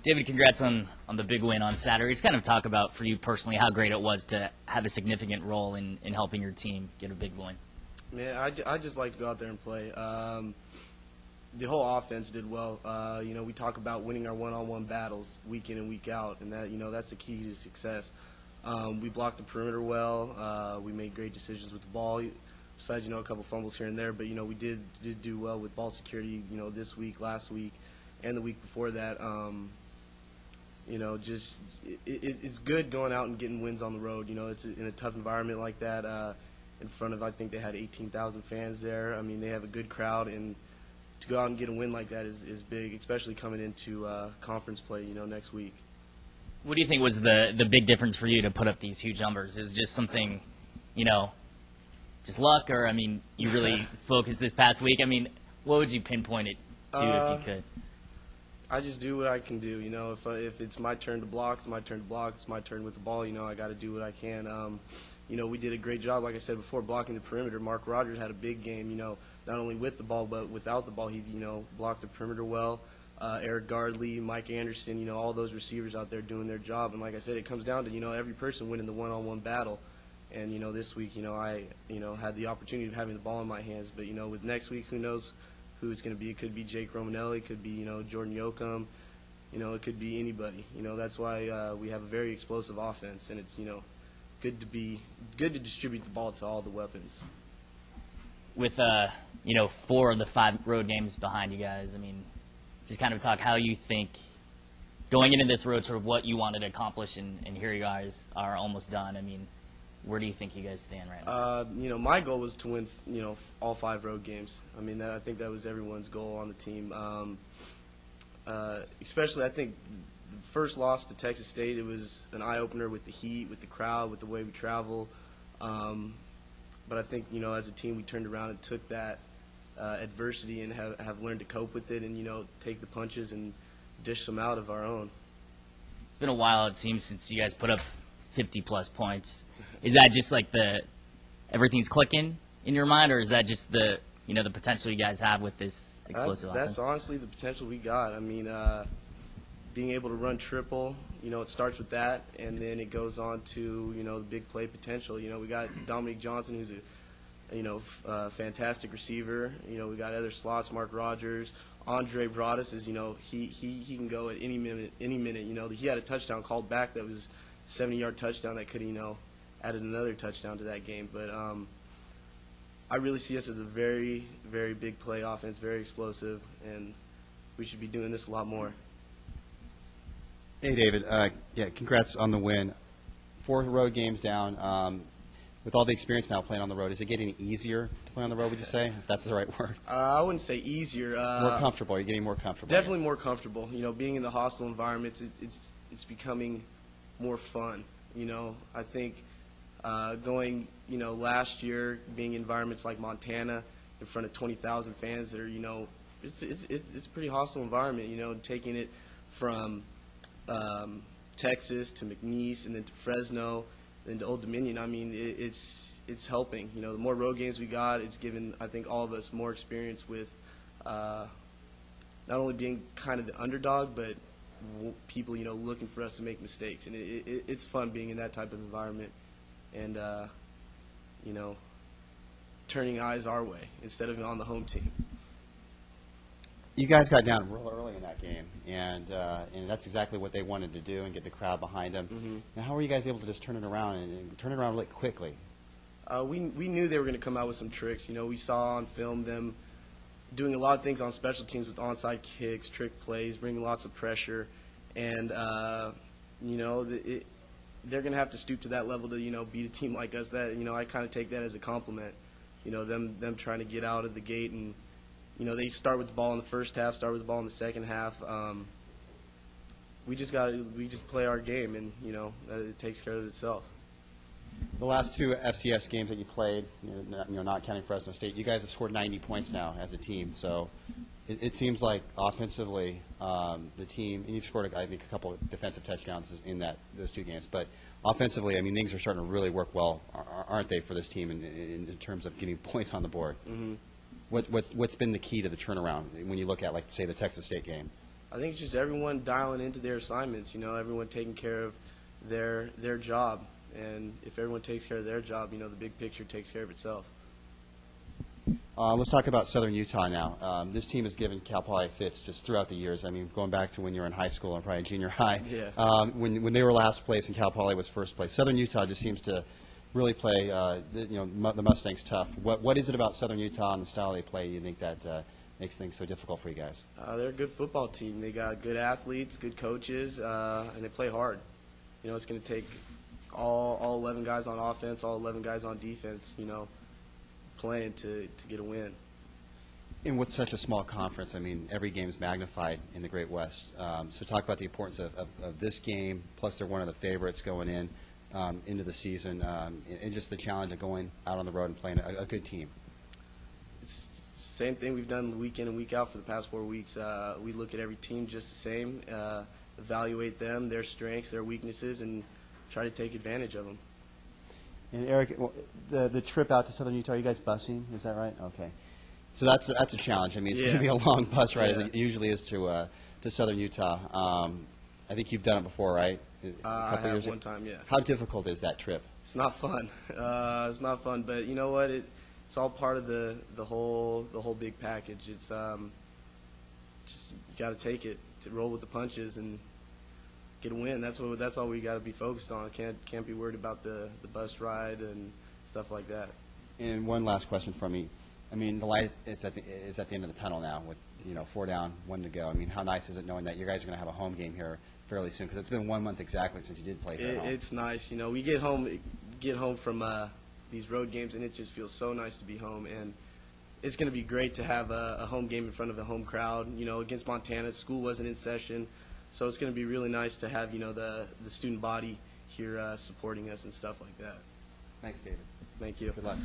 David, congrats on the big win on Saturday. Just kind of talk about, for you personally, how great it was to have a significant role in helping your team get a big win. Man, I just like to go out there and play. The whole offense did well. We talk about winning our one-on-one battles week in and week out, and that's the key to success. We blocked the perimeter well. We made great decisions with the ball. Besides, a couple fumbles here and there, but we did do well with ball security. This week, last week, and the week before that. It's good going out and getting wins on the road. It's in a tough environment like that. In front of, I think they had 18,000 fans there. I mean, they have a good crowd, and to go out and get a win like that is big, especially coming into conference play, next week. What do you think was the big difference for you to put up these huge numbers? Is it just something, just luck, or, you really focused this past week? What would you pinpoint it to if you could? I just do what I can do. If it's my turn to block, it's my turn to block. It's my turn with the ball. I got to do what I can. We did a great job, like I said before, blocking the perimeter. Mark Rogers had a big game, not only with the ball but without the ball. He, blocked the perimeter well. Eric Gardley, Mike Anderson, all those receivers out there doing their job. And like I said, it comes down to, every person winning the one-on-one battle. And, this week, I, had the opportunity of having the ball in my hands. But, with next week, who knows who it's going to be. It could be Jake Romanelli, it could be, Jordan Yoakum. It could be anybody. That's why we have a very explosive offense, and it's, good to distribute the ball to all the weapons. With 4 of the 5 road games behind you guys, just kind of talk how you think going into this road, sort of what you wanted to accomplish, and here you guys are almost done. Where do you think you guys stand right now? My goal was to win, all 5 road games. I think that was everyone's goal on the team. Especially, I think the first loss to Texas State, it was an eye-opener with the heat, with the crowd, with the way we travel. But I think, as a team, we turned around and took that adversity and have learned to cope with it and, take the punches and dish them out of our own. It's been a while, it seems, since you guys put up 50-plus points. Is that just like everything's clicking in your mind, or is that just the potential you guys have with this explosive offense? That's honestly the potential we got. Being able to run triple, it starts with that, and then it goes on to, the big play potential. We got Dominique Johnson, who's a fantastic receiver. We got other slots, Mark Rogers. Andre Broadus is, he can go at any minute. He had a touchdown called back that was a 70-yard touchdown that could, added another touchdown to that game. But I really see us as a very, very big play offense, very explosive, and we should be doing this a lot more. Hey, David. Congrats on the win. 4 road games down. With all the experience now playing on the road, is it getting easier to play on the road, would you say, if that's the right word? I wouldn't say easier. More comfortable. You're getting more comfortable. Definitely more comfortable. Being in the hostile environments, it's becoming more fun. I think going, last year, being in environments like Montana in front of 20,000 fans that are, it's a pretty hostile environment, taking it from Texas to McNeese and then to Fresno, then to Old Dominion. It's helping. The more road games we got, it's given, I think, all of us more experience with not only being kind of the underdog, but people, looking for us to make mistakes. And it's fun being in that type of environment and, turning eyes our way instead of on the home team. You guys got down real early in that game, and that's exactly what they wanted to do and get the crowd behind them. Mm-hmm. Now, how were you guys able to just turn it around and turn it around really quickly? We knew they were going to come out with some tricks. We saw on film them doing a lot of things on special teams with onside kicks, trick plays, bringing lots of pressure, and they're going to have to stoop to that level to beat a team like us. That I kind of take that as a compliment. Them trying to get out of the gate and. They start with the ball in the first half, start with the ball in the second half. We just play our game, and it takes care of itself. The last 2 FCS games that you played, not counting Fresno State, you guys have scored 90 points now as a team. So it seems like offensively, the team, and you've scored, I think, a couple of defensive touchdowns in those 2 games. But offensively, things are starting to really work well, aren't they, for this team in terms of getting points on the board? Mm-hmm. What's been the key to the turnaround when you look at, like, say, the Texas State game? I think it's just everyone dialing into their assignments. You know, everyone taking care of their job, and if everyone takes care of their job, you know, the big picture takes care of itself. Let's talk about Southern Utah now. This team has given Cal Poly fits just throughout the years. I mean, going back to when you were in high school and probably junior high, Yeah. when they were last place and Cal Poly was first place. Southern Utah just seems to really play, the Mustangs tough. What is it about Southern Utah and the style they play you think that makes things so difficult for you guys? They're a good football team. They got good athletes, good coaches, and they play hard. You know, it's going to take all 11 guys on offense, all 11 guys on defense, you know, playing to get a win. And with such a small conference, I mean, every game is magnified in the Great West. So talk about the importance of this game, plus they're one of the favorites going into the season, and just the challenge of going out on the road and playing a good team. It's the same thing we've done week in and week out for the past 4 weeks. We look at every team just the same, evaluate them, their strengths, their weaknesses, and try to take advantage of them. And Eric, the trip out to Southern Utah, are you guys busing? Is that right? Okay. So that's a challenge. I mean, it's going to be a long bus ride, as it usually is to Southern Utah. I think you've done it before, right? I have one time, yeah. How difficult is that trip? It's not fun. It's not fun, but you know what? It's all part of the whole big package. It's just you got to take it, to roll with the punches and get a win. That's all we got to be focused on. Can't be worried about the bus ride and stuff like that. And one last question from me. I mean, the light is at the end of the tunnel now with 4 down, 1 to go. I mean, how nice is it knowing that you guys are going to have a home game here fairly soon? Because it's been 1 month exactly since you did play here at home. It's nice. You know, we get home from these road games, and it just feels so nice to be home. And it's going to be great to have a home game in front of a home crowd. You know, against Montana, school wasn't in session, so it's going to be really nice to have the student body here supporting us and stuff like that. Thanks, David. Thank you. Good luck.